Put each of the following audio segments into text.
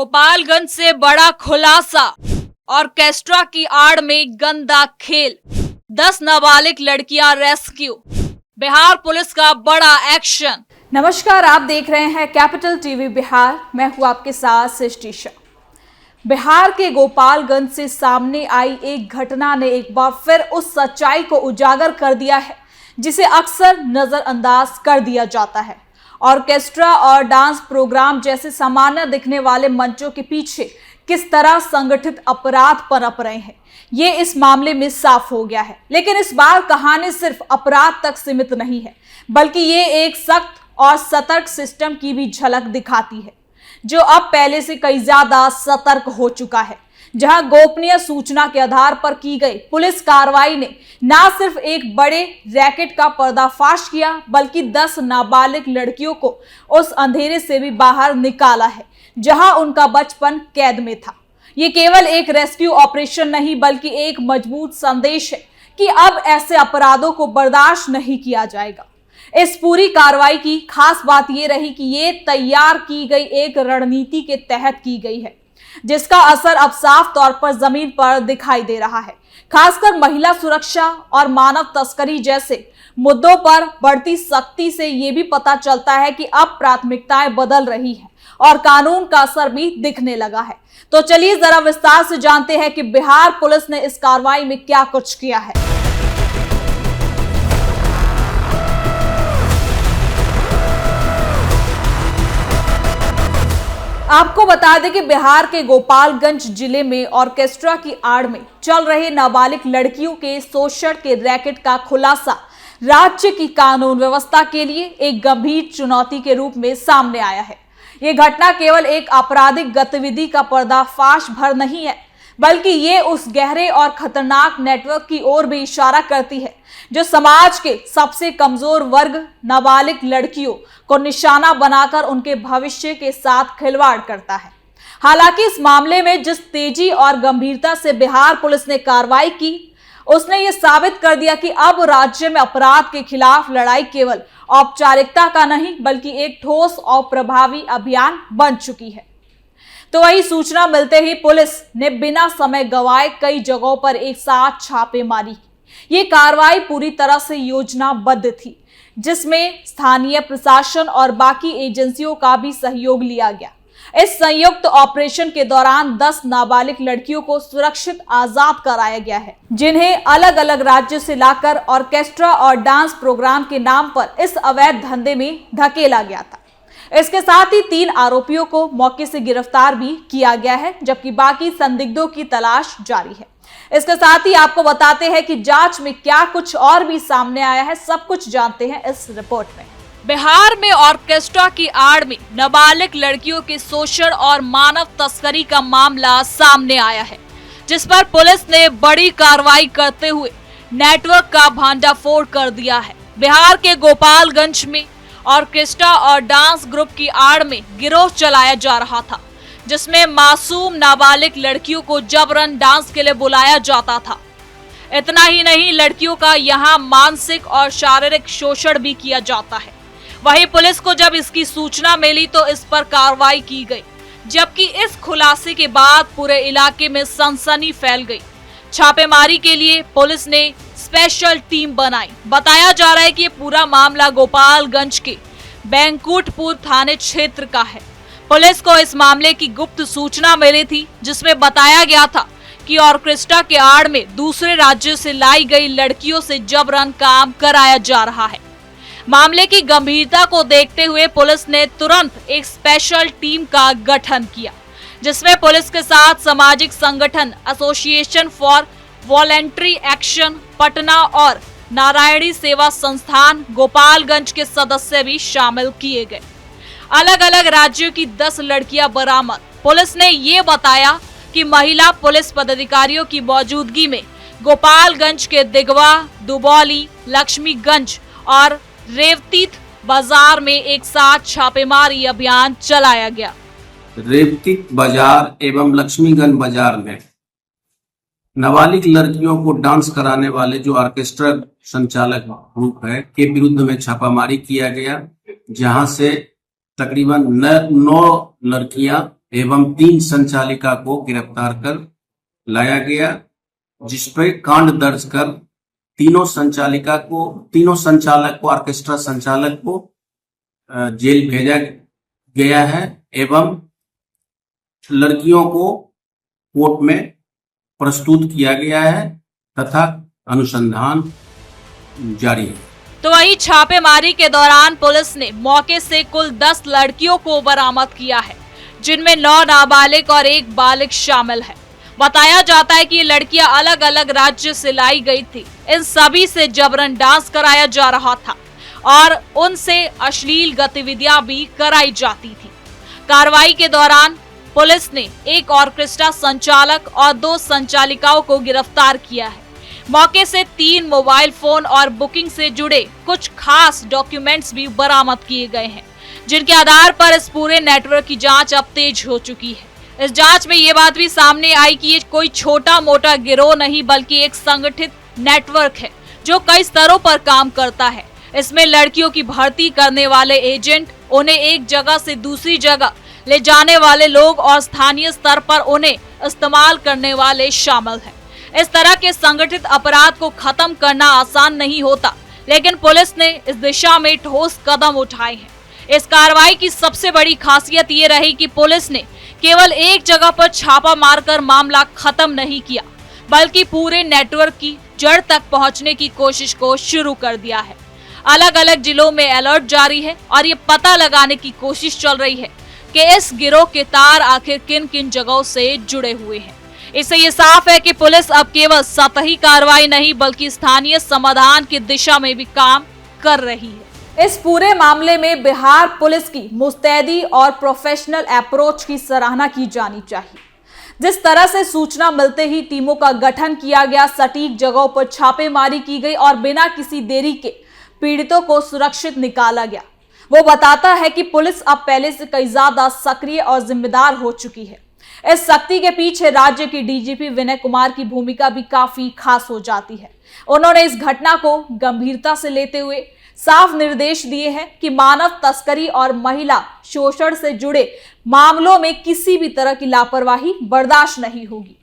गोपालगंज से बड़ा खुलासा। ऑर्केस्ट्रा की आड़ में गंदा खेल, 10 नाबालिग लड़कियां रेस्क्यू। बिहार पुलिस का बड़ा एक्शन। नमस्कार, आप देख रहे हैं कैपिटल टीवी बिहार। मैं हूं आपके साथ सृष्टि शाह। बिहार के गोपालगंज से सामने आई एक घटना ने एक बार फिर उस सच्चाई को उजागर कर दिया है जिसे अक्सर नजरअंदाज कर दिया जाता है। ऑर्केस्ट्रा और डांस प्रोग्राम जैसे सामान्य दिखने वाले मंचों के पीछे किस तरह संगठित अपराध पनप रहे हैं, ये इस मामले में साफ हो गया है। लेकिन इस बार कहानी सिर्फ अपराध तक सीमित नहीं है, बल्कि ये एक सख्त और सतर्क सिस्टम की भी झलक दिखाती है, जो अब पहले से कई ज्यादा सतर्क हो चुका है। जहां गोपनीय सूचना के आधार पर की गई पुलिस कार्रवाई ने न सिर्फ एक बड़े रैकेट का पर्दाफाश किया, बल्कि 10 नाबालिग लड़कियों को उस अंधेरे से भी बाहर निकाला है जहां उनका बचपन कैद में था। ये केवल एक रेस्क्यू ऑपरेशन नहीं, बल्कि एक मजबूत संदेश है कि अब ऐसे अपराधों को बर्दाश्त नहीं किया जाएगा। इस पूरी कार्रवाई की खास बात यह रही कि ये तैयार की गई एक रणनीति के तहत की गई है, जिसका असर अब साफ तौर पर जमीन पर दिखाई दे रहा है। खासकर महिला सुरक्षा और मानव तस्करी जैसे मुद्दों पर बढ़ती सख्ती से यह भी पता चलता है कि अब प्राथमिकताएं बदल रही हैं और कानून का असर भी दिखने लगा है। तो चलिए जरा विस्तार से जानते हैं कि बिहार पुलिस ने इस कार्रवाई में क्या कुछ किया है। आपको बता दें कि बिहार के गोपालगंज जिले में ऑर्केस्ट्रा की आड़ में चल रहे नाबालिग लड़कियों के शोषण के रैकेट का खुलासा राज्य की कानून व्यवस्था के लिए एक गंभीर चुनौती के रूप में सामने आया है। ये घटना केवल एक आपराधिक गतिविधि का पर्दाफाश भर नहीं है, बल्कि ये उस गहरे और खतरनाक नेटवर्क की ओर भी इशारा करती है जो समाज के सबसे कमजोर वर्ग नाबालिग लड़कियों को निशाना बनाकर उनके भविष्य के साथ खिलवाड़ करता है। हालांकि इस मामले में जिस तेजी और गंभीरता से बिहार पुलिस ने कार्रवाई की, उसने ये साबित कर दिया कि अब राज्य में अपराध के खिलाफ लड़ाई केवल औपचारिकता का नहीं, बल्कि एक ठोस और प्रभावी अभियान बन चुकी है। तो वही सूचना मिलते ही पुलिस ने बिना समय गंवाए कई जगहों पर एक साथ छापेमारी की। ये कार्रवाई पूरी तरह से योजनाबद्ध थी, जिसमें स्थानीय प्रशासन और बाकी एजेंसियों का भी सहयोग लिया गया। इस संयुक्त ऑपरेशन के दौरान 10 नाबालिग लड़कियों को सुरक्षित आजाद कराया गया है, जिन्हें अलग अलग राज्यों से लाकर ऑर्केस्ट्रा और डांस प्रोग्राम के नाम पर इस अवैध धंधे में धकेला गया था। इसके साथ ही 3 आरोपियों को मौके से गिरफ्तार भी किया गया है, जबकि बाकी संदिग्धों की तलाश जारी है। इसके साथ ही आपको बताते हैं कि जांच में क्या कुछ और भी सामने आया है, सब कुछ जानते हैं इस रिपोर्ट में। बिहार में ऑर्केस्ट्रा की आड़ में नाबालिग लड़कियों के शोषण और मानव तस्करी का मामला सामने आया है, जिस पर पुलिस ने बड़ी कार्रवाई करते हुए नेटवर्क का भांडाफोड़ कर दिया है। बिहार के गोपालगंज में ऑर्केस्ट्रा और डांस ग्रुप की आड़ में गिरोह चलाया जा रहा था, जिसमें मासूम नाबालिग लड़कियों को जबरन डांस के लिए बुलाया जाता था। इतना ही नहीं, लड़कियों का यहाँ मानसिक और शारीरिक शोषण भी किया जाता है। वहीं पुलिस को जब इसकी सूचना मिली तो इस पर कार्रवाई की गई, जबकि इस खुलासे के बाद पूरे इलाके में सनसनी फैल गई। छापेमारी के लिए पुलिस ने स्पेशल टीम बनाई। बताया जा रहा है कि ये पूरा मामला गोपालगंज के बैंकुटपुर थाने क्षेत्र का है। पुलिस को इस मामले की गुप्त सूचना मिली थी, जिसमें बताया गया था कि ऑर्केस्ट्रा के आड़ में दूसरे राज्यों से लाई गई लड़कियों से जबरन काम कराया जा रहा है। मामले की गंभीरता को देखते हुए पुलिस ने तुरंत एक स्पेशल टीम का गठन किया, जिसमें पुलिस के साथ सामाजिक संगठन association for voluntary action Patna और नारायणी सेवा संस्थान गोपालगंज के सदस्य भी शामिल किए गए। अलग अलग राज्यों की 10 लड़कियां बरामद। पुलिस ने ये बताया कि महिला पुलिस पदाधिकारियों की मौजूदगी में गोपालगंज के दिगवा, दुबौली, लक्ष्मीगंज और रेवतीत बाजार में एक साथ छापेमारी अभियान चलाया गया। रेवतीत बाजार एवं लक्ष्मीगंज बाजार में नाबालिग लड़कियों को डांस कराने वाले जो ऑर्केस्ट्रा संचालक ग्रुप है के विरुद्ध में छापामारी किया गया, जहां से तकरीबन 9 लड़कियां एवं 3 संचालिका को गिरफ्तार कर लाया गया, जिस पर कांड दर्ज कर तीनों संचालक को ऑर्केस्ट्रा संचालक को जेल भेजा गया है एवं लड़कियों को कोर्ट में प्रस्तुत किया गया है तथा अनुसंधान जारी है। तो वहीं छापेमारी के दौरान पुलिस ने मौके से कुल 10 लड़कियों को बरामद किया है, जिनमें 9 नाबालिग और 1 बालिग शामिल है। बताया जाता है कि ये लड़कियां अलग अलग राज्य से लाई गई थी। इन सभी से जबरन डांस कराया जा रहा था और उनसे अश्लील गतिविधियां भी कराई जाती थी। कार्रवाई के दौरान पुलिस ने एक ऑर्केस्ट्रा संचालक और 2 संचालिकाओं को गिरफ्तार किया है। मौके से 3 मोबाइल फोन और बुकिंग से जुड़े कुछ खास डॉक्यूमेंट्स भी बरामद किए गए हैं, जिनके आधार पर इस पूरे नेटवर्क की जांच अब तेज हो चुकी है। इस जांच में ये बात भी सामने आई कि ये कोई छोटा मोटा गिरोह नहीं बल्कि एक संगठित नेटवर्क है जो कई स्तरों पर काम करता है। इसमें लड़कियों की भर्ती करने वाले एजेंट, उन्हें एक जगह से दूसरी जगह ले जाने वाले लोग और स्थानीय स्तर पर उन्हें इस्तेमाल करने वाले शामिल हैं। इस तरह के संगठित अपराध को खत्म करना आसान नहीं होता, लेकिन पुलिस ने इस दिशा में ठोस कदम उठाए हैं। इस कार्रवाई की सबसे बड़ी खासियत ये रही कि पुलिस ने केवल एक जगह पर छापा मारकर मामला खत्म नहीं किया, बल्कि पूरे नेटवर्क की जड़ तक पहुंचने की कोशिश को शुरू कर दिया है। अलग अलग जिलों में अलर्ट जारी है और ये पता लगाने की कोशिश चल रही है कि इस गिरोह के तार आखिर किन किन जगहों से जुड़े हुए हैं। इससे ये साफ है कि पुलिस अब केवल सतही कार्रवाई नहीं बल्कि स्थानीय समाधान की दिशा में भी काम कर रही है। इस पूरे मामले में बिहार पुलिस की मुस्तैदी और प्रोफेशनल अप्रोच की सराहना की जानी चाहिए। जिस तरह से सूचना मिलते ही टीमों का गठन किया गया, सटीक जगहों पर छापेमारी की गई और बिना किसी देरी के पीड़ितों को सुरक्षित निकाला गया, वो बताता है कि पुलिस अब पहले से कई ज्यादा सक्रिय और जिम्मेदार हो चुकी है। इस शक्ति के पीछे राज्य की डीजीपी विनय कुमार की भूमिका भी काफी खास हो जाती है। उन्होंने इस घटना को गंभीरता से लेते हुए साफ निर्देश दिए हैं कि मानव तस्करी और महिला शोषण से जुड़े मामलों में किसी भी तरह की लापरवाही बर्दाश्त नहीं होगी।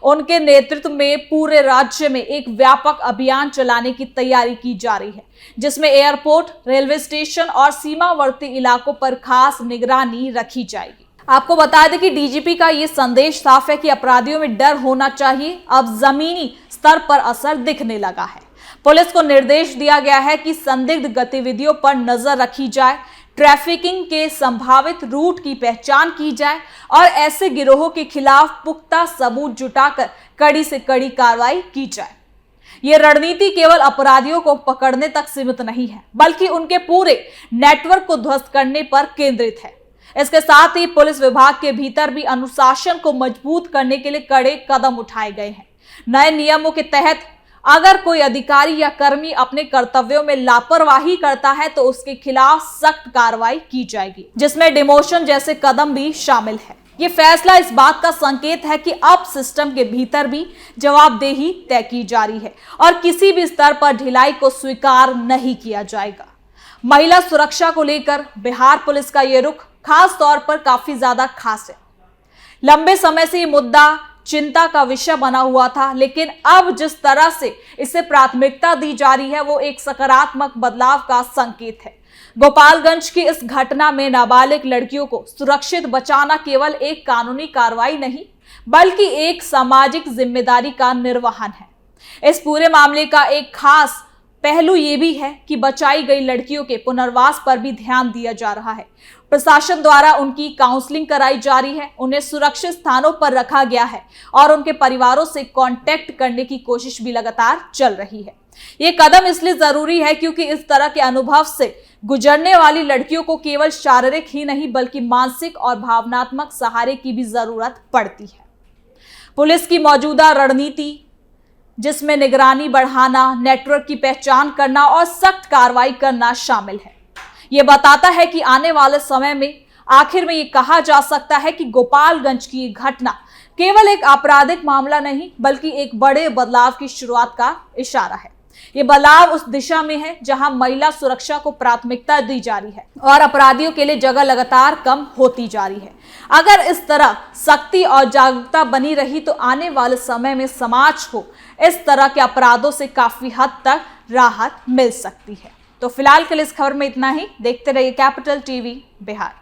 उनके नेतृत्व में पूरे राज्य में एक व्यापक अभियान चलाने की तैयारी की जा रही है, जिसमें एयरपोर्ट, रेलवे स्टेशन और सीमावर्ती इलाकों पर खास निगरानी रखी जाएगी। आपको बता दें कि डीजीपी का ये संदेश साफ है कि अपराधियों में डर होना चाहिए, अब जमीनी स्तर पर असर दिखने लगा है। पुलिस को निर्देश दिया गया है कि संदिग्ध गतिविधियों पर नजर रखी जाए, ट्रैफिकिंग के संभावित रूट की पहचान की जाए और ऐसे गिरोहों के खिलाफ पुख्ता सबूत जुटाकर कड़ी से कड़ी कार्रवाई की जाए। ये रणनीति केवल अपराधियों को पकड़ने तक सीमित नहीं है, बल्कि उनके पूरे नेटवर्क को ध्वस्त करने पर केंद्रित है। इसके साथ ही पुलिस विभाग के भीतर भी अनुशासन को मजबूत करने के लिए कड़े कदम उठाए गए हैं। नए नियमों के तहत अगर कोई अधिकारी या कर्मी अपने कर्तव्यों में लापरवाही करता है तो उसके खिलाफ सख्त कार्रवाई की जाएगी, जिसमें डिमोशन जैसे कदम भी शामिल है। ये फैसला इस बात का संकेत है कि अब सिस्टम के भीतर भी जवाबदेही तय की जा रही है और किसी भी स्तर पर ढिलाई को स्वीकार नहीं किया जाएगा। महिला सुरक्षा को लेकर बिहार पुलिस का ये रुख खास तौर पर काफी ज्यादा खास है। लंबे समय से ये मुद्दा चिंता का विषय बना हुआ था, लेकिन अब जिस तरह से इसे प्राथमिकता दी जा रही है वो एक सकारात्मक बदलाव का संकेत है। गोपालगंज की इस घटना में नाबालिग लड़कियों को सुरक्षित बचाना केवल एक कानूनी कार्रवाई नहीं बल्कि एक सामाजिक जिम्मेदारी का निर्वहन है। इस पूरे मामले का एक खास पहलू ये भी है कि बचाई गई लड़कियों के पुनर्वास पर भी ध्यान दिया जा रहा है। प्रशासन द्वारा उनकी काउंसलिंग कराई जा रही है, उन्हें सुरक्षित स्थानों पर रखा गया है और उनके परिवारों से कांटेक्ट करने की कोशिश भी लगातार चल रही है। ये कदम इसलिए जरूरी है क्योंकि इस तरह के अनुभव से गुजरने वाली लड़कियों को केवल शारीरिक ही नहीं बल्कि मानसिक और भावनात्मक सहारे की भी जरूरत पड़ती है। पुलिस की मौजूदा रणनीति, जिसमें निगरानी बढ़ाना, नेटवर्क की पहचान करना और सख्त कार्रवाई करना शामिल है, ये बताता है कि आने वाले समय में आखिर में ये कहा जा सकता है कि गोपालगंज की घटना केवल एक आपराधिक मामला नहीं बल्कि एक बड़े बदलाव की शुरुआत का इशारा है। ये बदलाव उस दिशा में है जहां महिला सुरक्षा को प्राथमिकता दी जा रही है और अपराधियों के लिए जगह लगातार कम होती जा रही है। अगर इस तरह सख्ती और जागरूकता बनी रही तो आने वाले समय में समाज को इस तरह के अपराधों से काफी हद तक राहत मिल सकती है। तो फिलहाल के लिए इस खबर में इतना ही। देखते रहिए कैपिटल टीवी बिहार।